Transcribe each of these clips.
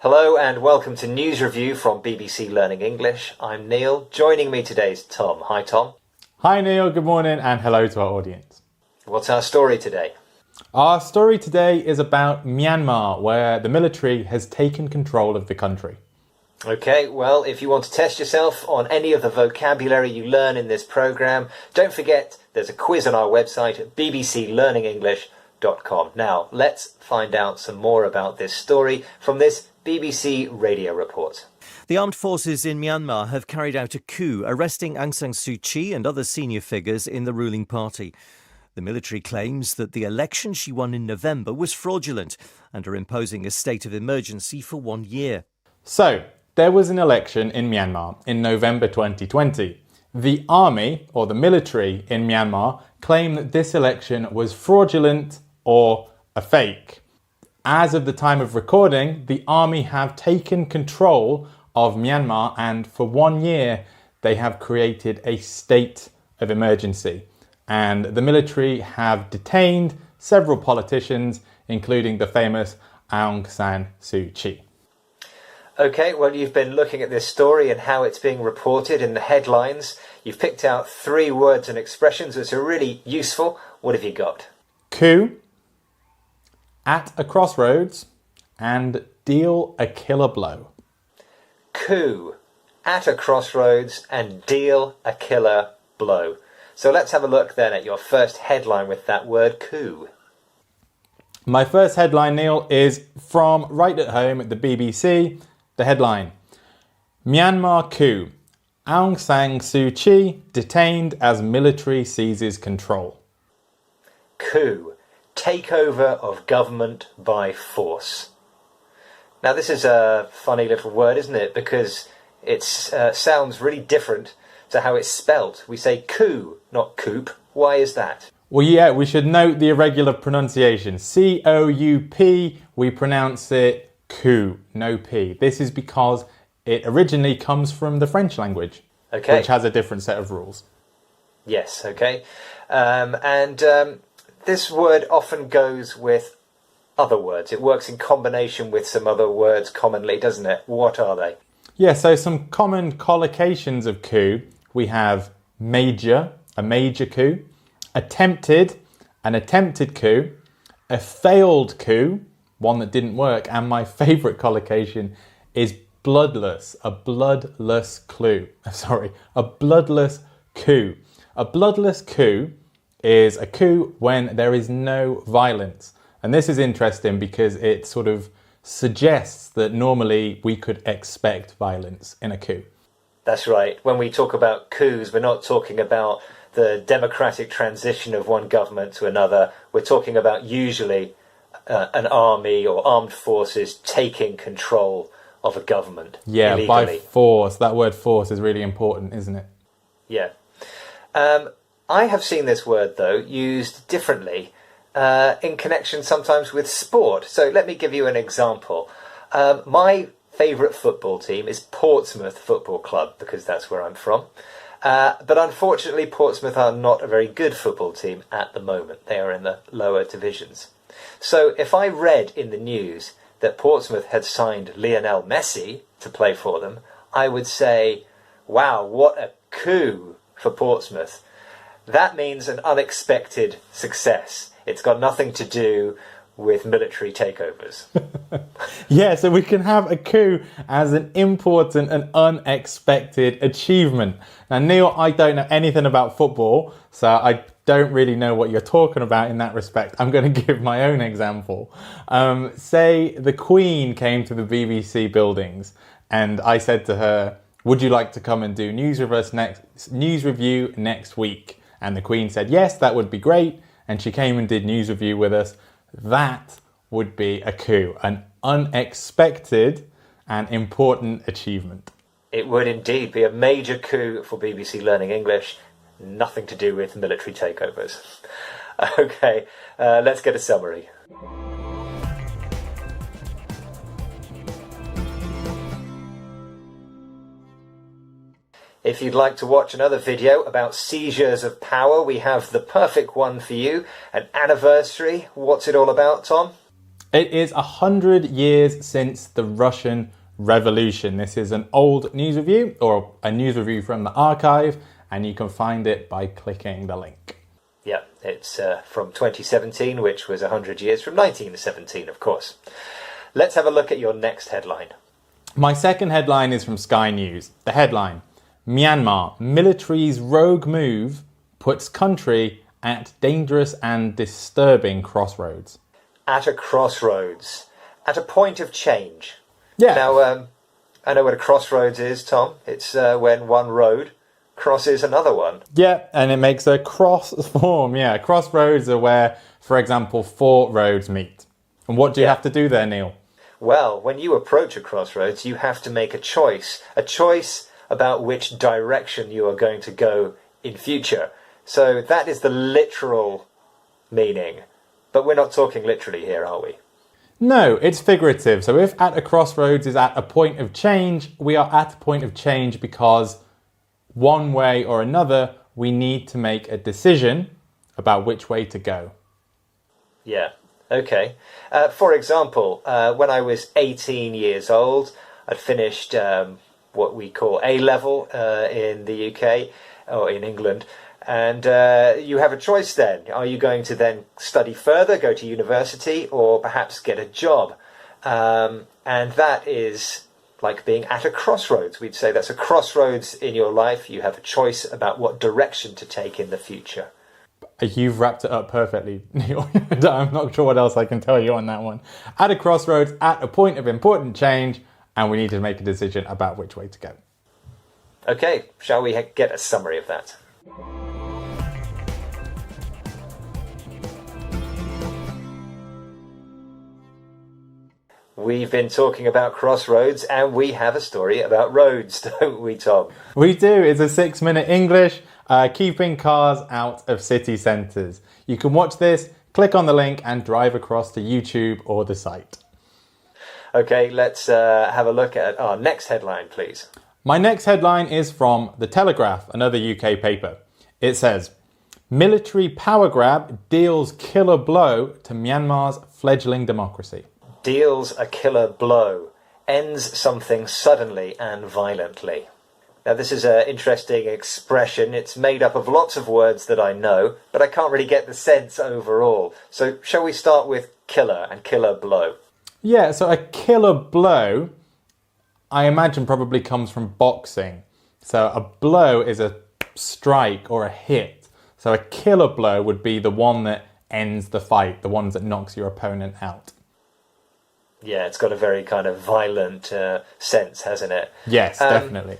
Hello and welcome to News Review from BBC Learning English. I'm Neil. Joining me today is Tom. Hi, Tom. Hi, Neil. Good morning and hello to our audience. What's our story today? Our story today is about Myanmar, where the military has taken control of the country. Okay, well, if you want to test yourself on any of the vocabulary you learn in this programme, don't forget there's a quiz on our website at bbclearningenglish.com. Now, let's find out some more about this story from this BBC radio report. The armed forces in Myanmar have carried out a coup, arresting Aung San Suu Kyi and other senior figures in the ruling party. The military claims that the election she won in November was fraudulent and are imposing a state of emergency for 1 year. So, there was an election in Myanmar in November 2020. The army, or the military in Myanmar, claim that this election was fraudulent or a fake. As of the time of recording, the army have taken control of Myanmar and for 1 year they have created a state of emergency. And the military have detained several politicians, including the famous Aung San Suu Kyi. Okay, well, you've been looking at this story and how it's being reported in the headlines. You've picked out 3 words and expressions which are really useful. What have you got? Coup, at a crossroads, and deal a killer blow. Coup, at a crossroads, and deal a killer blow. So let's have a look then at your first headline with that word coup. My first headline, Neil, is from right at home at the BBC. The headline: Myanmar coup. Aung San Suu Kyi detained as military seizes control. Coup. Takeover of government by force. Now this is a funny little word, isn't it? Because it sounds really different to how it's spelt. We say coup, not coop. Why is that? Well, yeah, we should note the irregular pronunciation. C-O-U-P, we pronounce it coup, no P. This is because it originally comes from the French language, which has a different set of rules. Yes, okay. This word often goes with other words. It works in combination with some other words commonly, doesn't it? What are they? Yeah, so some common collocations of coup. We have major, a major coup, attempted, an attempted coup, a failed coup, one that didn't work, and my favourite collocation is bloodless, a bloodless clue. Sorry, a bloodless coup. A bloodless coup is a coup when there is no violence. And this is interesting because it sort of suggests that normally we could expect violence in a coup. That's right. When we talk about coups, we're not talking about the democratic transition of one government to another. We're talking about usually an army or armed forces taking control of a government illegally. By force. That word force is really important, isn't it? Yeah. I have seen this word, though, used differently in connection sometimes with sport. So let me give you an example. My favourite football team is Portsmouth Football Club, because that's where I'm from. But unfortunately, Portsmouth are not a very good football team at the moment. They are in the lower divisions. So if I read in the news that Portsmouth had signed Lionel Messi to play for them, I would say, wow, what a coup for Portsmouth. That means an unexpected success. It's got nothing to do with military takeovers. Yeah, so we can have a coup as an important and unexpected achievement. Now, Neil, I don't know anything about football, so I don't really know what you're talking about in that respect. I'm going to give my own example. Say the Queen came to the BBC buildings and I said to her, would you like to come and do news review next week? And the Queen said, yes, that would be great. And she came and did news review with us. That would be a coup, an unexpected and important achievement. It would indeed be a major coup for BBC Learning English. Nothing to do with military takeovers. Okay, let's get a summary. If you'd like to watch another video about seizures of power, we have the perfect one for you, an anniversary. What's it all about, Tom? It is 100 years since the Russian Revolution. This is an old news review, or a news review from the archive, and you can find it by clicking the link. Yeah, it's from 2017, which was 100 years from 1917, of course. Let's have a look at your next headline. My second headline is from Sky News. The headline: Myanmar, military's rogue move puts country at dangerous and disturbing crossroads. At a crossroads. At a point of change. Yeah. Now, I know what a crossroads is, Tom. It's when one road crosses another one. Yeah, and it makes a cross form. Yeah, crossroads are where, for example, four roads meet. And what do you have to do there, Neil? Well, when you approach a crossroads, you have to make a choice about which direction you are going to go in future. So that is the literal meaning. But we're not talking literally here, are we? No, it's figurative. So if at a crossroads is at a point of change, we are at a point of change because one way or another, we need to make a decision about which way to go. Yeah, okay. For example, when I was 18 years old, I'd finished what we call A-level in the UK, or in England, and you have a choice then. Are you going to then study further, go to university, or perhaps get a job? And that is like being at a crossroads. We'd say that's a crossroads in your life. You have a choice about what direction to take in the future. You've wrapped it up perfectly, Neil. I'm not sure what else I can tell you on that one. At a crossroads, at a point of important change, and we need to make a decision about which way to go. Okay, shall we get a summary of that? We've been talking about crossroads, and we have a story about roads, don't we, Tom? We do. It's a 6-minute English, keeping cars out of city centres. You can watch this, click on the link, and drive across to YouTube or the site. Okay, let's have a look at our next headline, please. My next headline is from The Telegraph, another UK paper. It says, military power grab deals killer blow to Myanmar's fledgling democracy. Deals a killer blow, ends something suddenly and violently. Now this is an interesting expression. It's made up of lots of words that I know, but I can't really get the sense overall. So shall we start with killer and killer blow? Yeah, so a killer blow, I imagine, probably comes from boxing. So a blow is a strike or a hit. So a killer blow would be the one that ends the fight, the ones that knocks your opponent out. Yeah, it's got a very kind of violent sense, hasn't it? Yes, definitely.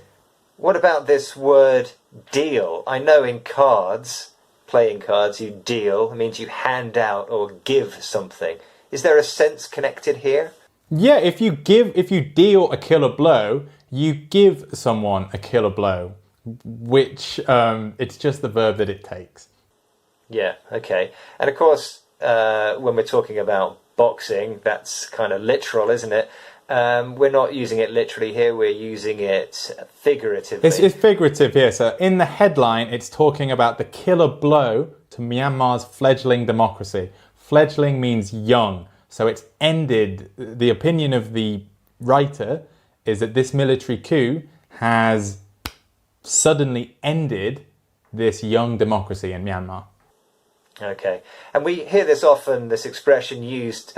What about this word deal? I know in cards, playing cards, you deal. It means you hand out or give something. Is there a sense connected here? Yeah, if you deal a killer blow, you give someone a killer blow, which it's just the verb that it takes. Yeah, okay. And of course, when we're talking about boxing, that's kind of literal, isn't it? We're not using it literally here, we're using it figuratively. It's figurative here. So in the headline, it's talking about the killer blow to Myanmar's fledgling democracy. Fledgling means young. So it's ended. The opinion of the writer is that this military coup has suddenly ended this young democracy in Myanmar. Okay. And we hear this often, this expression used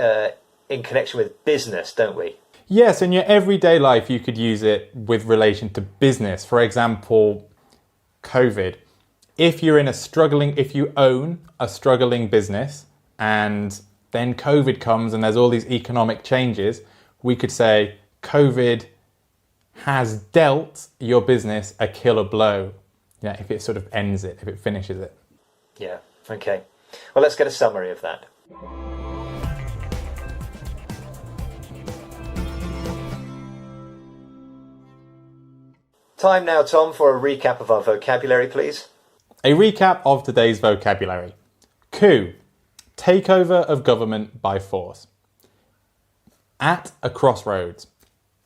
in connection with business, don't we? Yes, in your everyday life, you could use it with relation to business. For example, COVID. If you own a struggling business and then COVID comes and there's all these economic changes, we could say COVID has dealt your business a killer blow. Yeah, if it sort of ends it, if it finishes it. Yeah, okay. Well, let's get a summary of that. Time now, Tom, for a recap of our vocabulary, please. A recap of today's vocabulary. Coup, takeover of government by force. At a crossroads,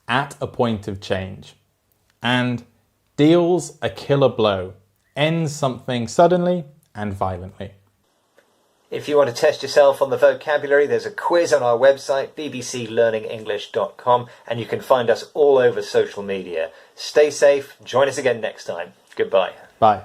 at a point of change. And deals a killer blow, ends something suddenly and violently. If you want to test yourself on the vocabulary, there's a quiz on our website, bbclearningenglish.com, and you can find us all over social media. Stay safe. Join us again next time. Goodbye. Bye.